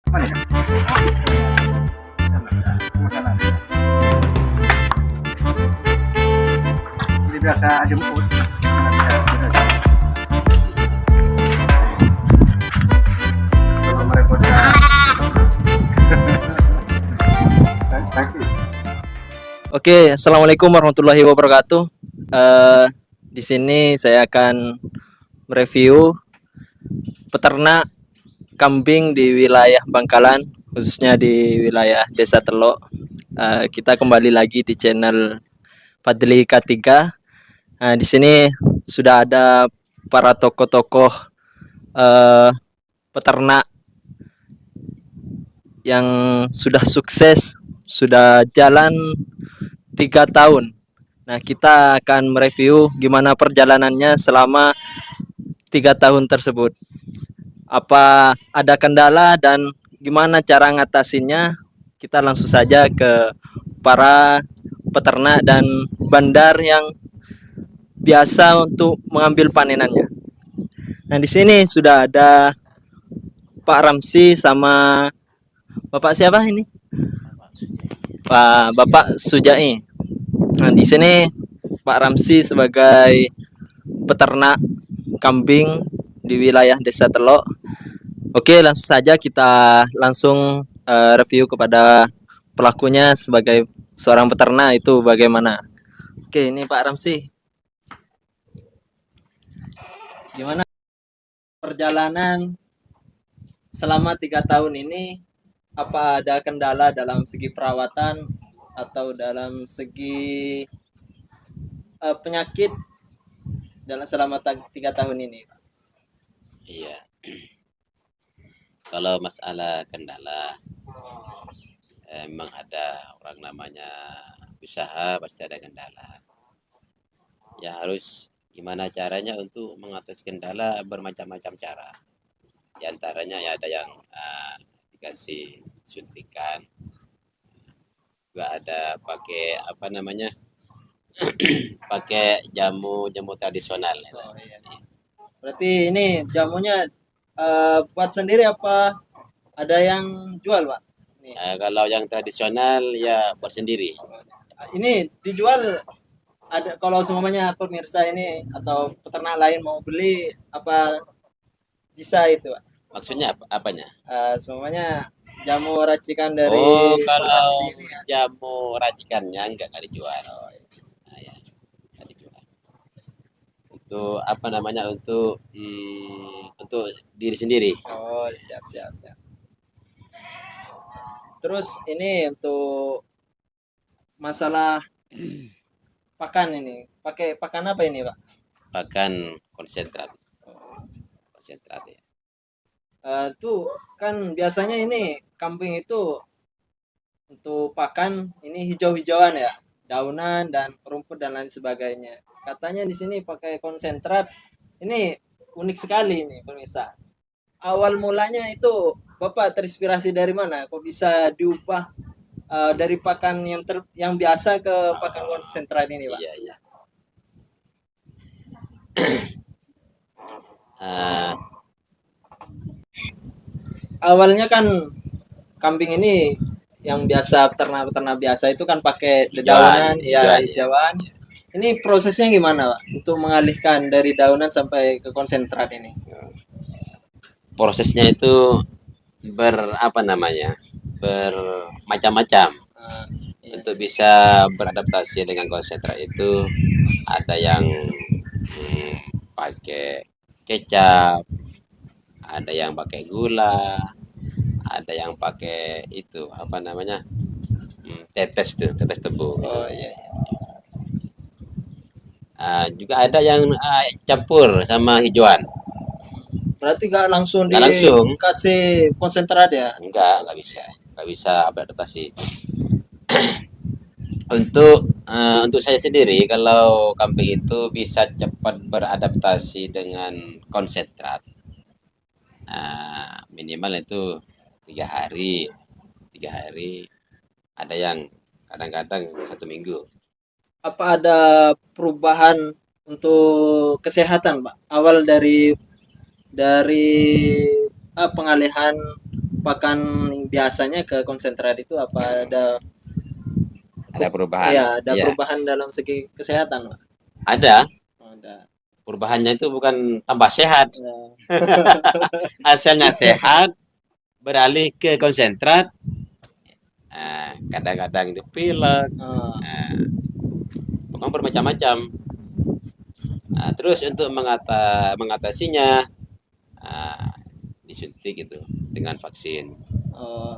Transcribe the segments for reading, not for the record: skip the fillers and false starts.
Mana ya? Sana ya. Masalah. Jadi biasa jemput. Bisa kalau merepotkan. Thank you. Oke, assalamualaikum warahmatullahi wabarakatuh. Di sini saya akan mereview peternak kambing di wilayah Bangkalan, khususnya di wilayah Desa Telok. Kita kembali lagi di channel Fadli K3. Di sini sudah ada para tokoh-tokoh peternak yang sudah sukses, sudah jalan 3 tahun. Nah, kita akan mereview gimana perjalanannya selama 3 tahun tersebut. Apa ada kendala dan gimana cara ngatasinnya? Kita langsung saja ke para peternak dan bandar yang biasa untuk mengambil panenannya. Nah, di sini sudah ada Pak Ramsi sama Bapak siapa ini? Bapak Sujai. Nah, di sini Pak Ramsi sebagai peternak kambing di wilayah Desa Telok. Oke, langsung saja kita langsung review kepada pelakunya sebagai seorang peternak itu bagaimana. Oke, ini Pak Ramsi. Gimana perjalanan selama 3 tahun ini? Apa ada kendala dalam segi perawatan atau dalam segi penyakit dalam selama 3 tahun ini? Iya. Kalau masalah kendala, memang ada orang namanya usaha pasti ada kendala. Ya harus gimana caranya untuk mengatasi kendala bermacam-macam cara. Di antaranya ya ada yang dikasih suntikan, juga ada pakai apa namanya pakai jamu tradisional. Oh, iya. Berarti ini jamunya buat sendiri apa ada yang jual, Pak? Kalau yang tradisional ya buat sendiri. Ini dijual ada kalau semuanya pemirsa ini atau peternak lain mau beli apa bisa itu, Pak? Maksudnya apanya? Semuanya jamu racikan dari kalau ini, ya. jamu racikannya enggak dijual. Nah, ya, enggak dijual. Untuk apa namanya untuk diri sendiri. Oh, siap. Terus ini untuk masalah pakan ini, pakai pakan apa ini, Pak? Pakan konsentrat. Konsentrat ya. Tuh kan biasanya ini kambing itu untuk pakan ini hijau-hijauan ya, daunan dan rumput dan lain sebagainya. Katanya di sini pakai konsentrat. Ini unik sekali ini pemirsa. Awal mulanya itu Bapak terinspirasi dari mana? Kok bisa diubah dari pakan yang biasa ke pakan konsentrat ini, Pak? Iya. Awalnya kan kambing ini yang biasa peternak biasa itu kan pakai dedaunan, ya hijauan. Ini prosesnya gimana, Pak? Untuk mengalihkan dari daunan sampai ke konsentrat ini? Prosesnya itu bermacam-macam. Untuk bisa beradaptasi dengan konsentrat itu ada yang pakai kecap, ada yang pakai gula, ada yang pakai itu apa namanya tetes tebu. Oh iya. Juga ada yang campur sama hijauan. Berarti nggak langsung langsung dikasih konsentrat ya? Nggak bisa beradaptasi. Untuk saya sendiri kalau kambing itu bisa cepat beradaptasi dengan konsentrat. Minimal itu 3 hari, ada yang kadang-kadang 1 minggu. Apa ada perubahan untuk kesehatan, Pak? Awal dari pengalihan pakan biasanya ke konsentrat itu apa ada Ada perubahan. ya ada Iya, perubahan dalam segi kesehatan, Pak? ada. Ada. Perubahannya itu bukan tambah sehat, Nah, asalnya sehat, beralih ke konsentrat. Kadang-kadang itu pilek, oh, pokoknya bermacam-macam. Terus untuk mengatasinya, ah, disuntik itu dengan vaksin.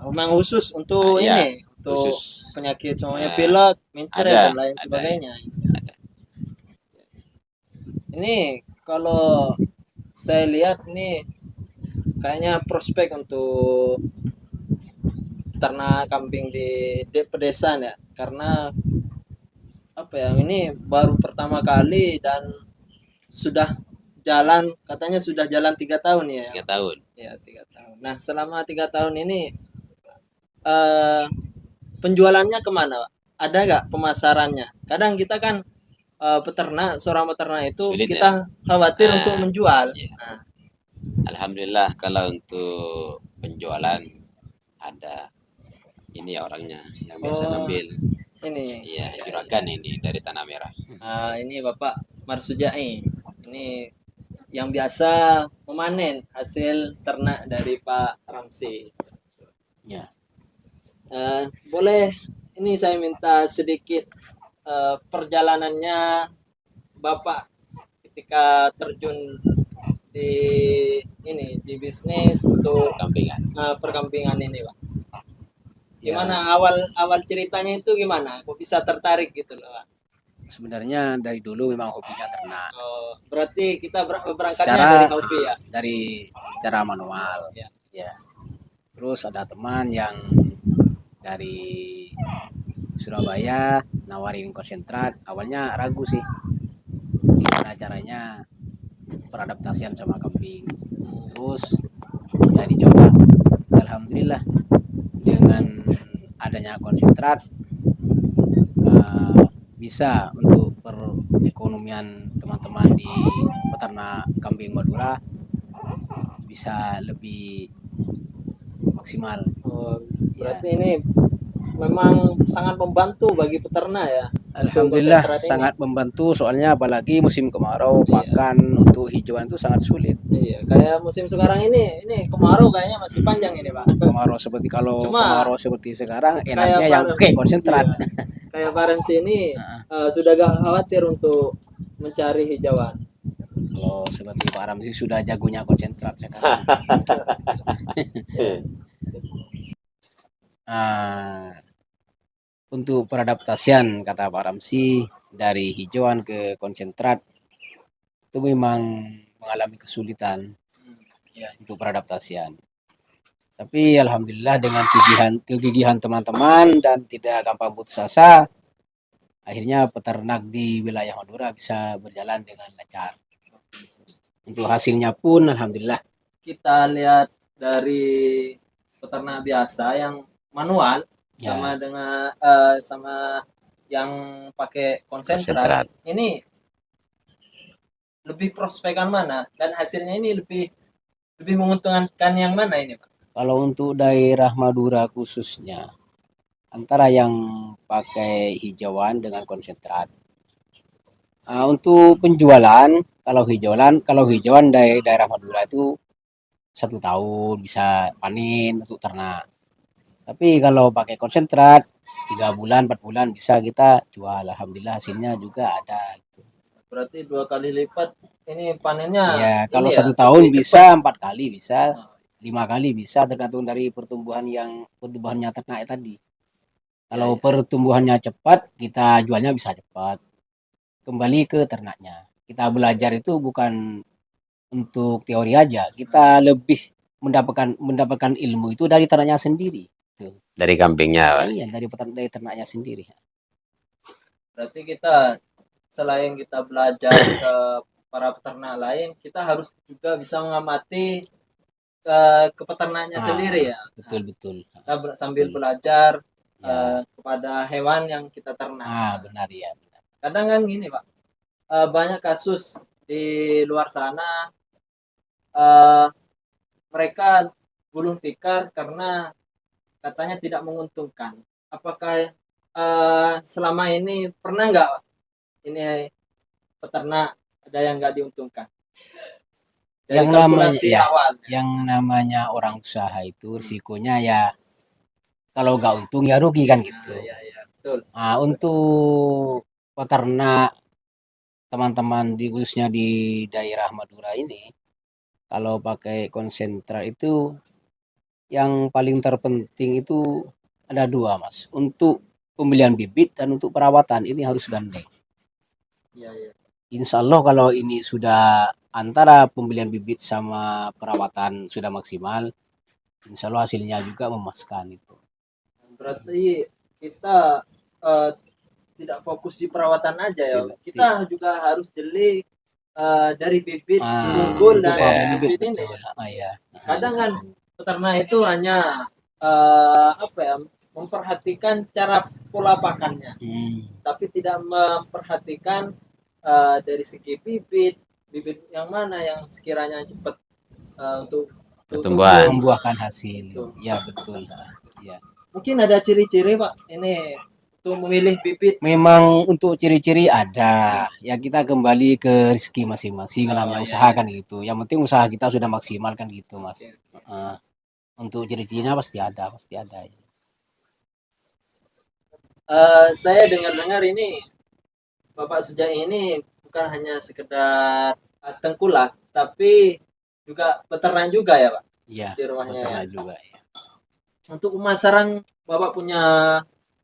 memang khusus untuk Ya, ini, untuk khusus. penyakit semuanya Nah, pilek, mencret ada, dan lain ada, sebagainya. ada. Ini kalau saya lihat nih kayaknya prospek untuk ternak kambing di pedesaan ya, karena apa ya, ini baru pertama kali dan sudah jalan, katanya sudah jalan 3 tahun ya. 3 tahun. Ya 3 tahun. Nah selama 3 tahun ini eh, penjualannya kemana, Pak? Ada nggak pemasarannya? Kadang kita kan peternak, seorang peternak itu Sulit ya. kita khawatir untuk menjual. Iya. Nah, Alhamdulillah kalau untuk penjualan ada ini orangnya yang biasa oh, ngambil. ini. Iya, juragan ini dari Tanah Merah. Ini Bapak Marsujai. Ini yang biasa memanen hasil ternak dari Pak Ramsi. Ya. Boleh ini saya minta sedikit perjalanannya Bapak ketika terjun di di bisnis untuk Kampingan. perkampingan ini, Pak. Ya, Gimana awal ceritanya itu gimana? Kok bisa tertarik gitu loh, Pak? sebenarnya dari dulu memang hobinya ternak. Oh, berarti kita berangkatnya Secara- dari hobi ya? Dari secara manual. Ya. Ya. Terus ada teman yang dari Surabaya nawarin konsentrat. Awalnya ragu sih. Gimana caranya beradaptasian sama kambing. Terus ya dicoba. Alhamdulillah dengan adanya konsentrat bisa untuk perekonomian teman-teman di peternak kambing Madura bisa lebih maksimal. Oh, berarti ini memang sangat membantu bagi peternak ya? Alhamdulillah konsentrat ini. sangat membantu, soalnya apalagi musim kemarau Iya. pakan untuk hijauan itu sangat sulit. Iya, kayak musim sekarang ini kemarau kayaknya masih panjang ini, Pak. Kemarau seperti kalau Cuma, kemarau seperti sekarang kayak enaknya yang bareng- pakai konsentrat. Iya. Kayak Pak Remsi ini sudah gak khawatir untuk mencari hijauan. Kalau seperti Pak Ramzi sudah jagonya konsentrat sekarang. Untuk peradaptasian kata Pak Ramsi dari hijauan ke konsentrat itu memang mengalami kesulitan untuk peradaptasian. Tapi alhamdulillah dengan kegigihan teman-teman dan tidak gampang putus asa, akhirnya peternak di wilayah Madura bisa berjalan dengan lancar. Untuk hasilnya pun alhamdulillah. Kita lihat dari peternak biasa yang manual Ya. sama dengan sama yang pakai Konsentrat. konsentrat. Ini lebih prospekan mana dan hasilnya ini lebih menguntungkan yang mana ini, Pak? Kalau untuk daerah Madura khususnya, antara yang pakai hijauan dengan konsentrat. Untuk penjualan, kalau hijauan dari daerah Madura itu 1 tahun bisa panen untuk ternak. Tapi kalau pakai konsentrat 3 bulan, 4 bulan bisa kita jual. Alhamdulillah hasilnya juga ada. Gitu. Berarti 2 kali lipat ini panennya. Ya, kalau ini 1 ya, tahun lebih bisa 4 kali, bisa cepat. 5 kali bisa, tergantung dari pertumbuhannya ternak tadi. Kalau Ya. pertumbuhannya cepat, kita jualnya bisa cepat. Kembali ke ternaknya. Kita belajar itu bukan untuk teori aja, kita lebih mendapatkan ilmu itu dari ternaknya sendiri. Dari kambingnya. Iya, dari ternaknya sendiri. Berarti kita selain kita belajar ke para peternak lain, kita harus juga bisa mengamati ke peternaknya sendiri ya. Betul. Kita sambil belajar Ya. kepada hewan yang kita ternak. Benar ya. Kadang kan gini, Pak, banyak kasus di luar sana mereka gulung tikar karena katanya tidak menguntungkan. Apakah selama ini pernah nggak ini peternak ada yang nggak diuntungkan? Dari Yang namanya kalkulasi ya, awal. yang namanya orang usaha itu risikonya ya kalau nggak untung ya rugi kan gitu. Ya, ya, betul. Nah, untuk peternak teman-teman di khususnya di daerah Madura ini, kalau pakai konsentrat itu yang paling terpenting itu ada dua, Mas. Untuk pembelian bibit dan untuk perawatan ini harus gandeng. Ya, ya. Insya Allah kalau ini sudah antara pembelian bibit sama perawatan sudah maksimal, insya Allah hasilnya juga memuaskan itu. Berarti kita tidak fokus di perawatan aja ya. Tidak, Kita juga harus jeli dari bibit untuk unggul dan pembelian bibit ini. betul. Ya. Kadang kan peternak itu hanya apa ya, memperhatikan cara pola pakannya, tapi tidak memperhatikan dari segi bibit yang mana yang sekiranya cepat untuk Pertumbuhan. membuahkan hasil. Betul. Ya betul. Ya. Mungkin ada ciri-ciri Pak ini untuk memilih bibit. Memang untuk ciri-ciri ada. Ya kita kembali ke rezeki masing-masing namanya usaha kan gitu. Yang penting usaha kita sudah maksimal kan gitu, Mas. Untuk ciri-cirinya pasti ada ya. Saya dengar-dengar ini Bapak Sujai ini bukan hanya sekedar tengkulak, tapi juga peternak juga ya Pak? Iya, Di rumahnya peternak ya. juga ya. Untuk pemasaran Bapak punya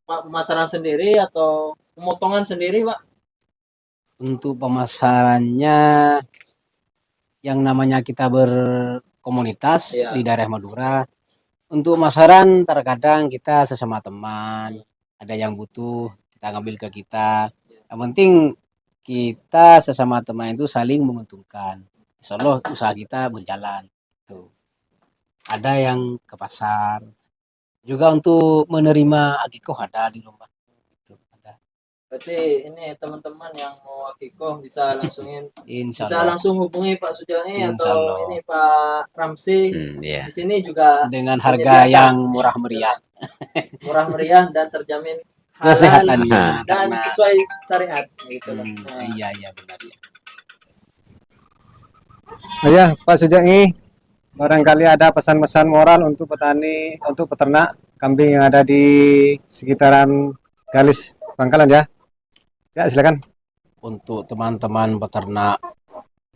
pemasaran sendiri atau pemotongan sendiri Pak? Untuk pemasarannya yang namanya kita berkomunitas Iya. di daerah Madura. Untuk pemasaran terkadang kita sesama teman, ada yang butuh, kita ngambil ke kita. Yang penting kita sesama teman itu saling menguntungkan. Insya Allah usaha kita berjalan. Tuh. Ada yang ke pasar. Juga untuk menerima akikoh ada di rumah. Itu ada. Berarti ini teman-teman yang mau akikoh bisa langsungin Insya bisa Allah. langsung hubungi Pak Sujai Insya atau Allah. ini Pak Ramsi. Iya. Di sini juga Dengan harga yang murah meriah. murah meriah dan terjamin halal Kesehatannya. dan Karena sesuai syariat gitu Pak. Nah, iya benar ya. Oh ya, Pak Sujai, barangkali ada pesan-pesan moral untuk petani, untuk peternak kambing yang ada di sekitaran Galis Bangkalan ya. Ya, silakan. Untuk teman-teman peternak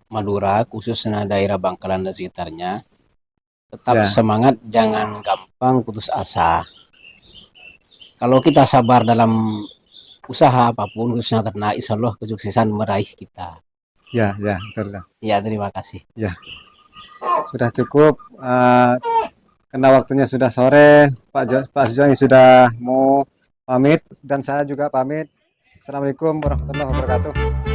Madura khususnya daerah Bangkalan dan sekitarnya tetap Ya. semangat, jangan gampang putus asa. Kalau kita sabar dalam usaha apapun khususnya ternak, insya Allah kesuksesan meraih kita. Ya, betul. Ya, terima kasih. Sudah cukup, karena waktunya sudah sore, Pak Sujai sudah mau pamit dan saya juga pamit. Assalamualaikum warahmatullahi wabarakatuh.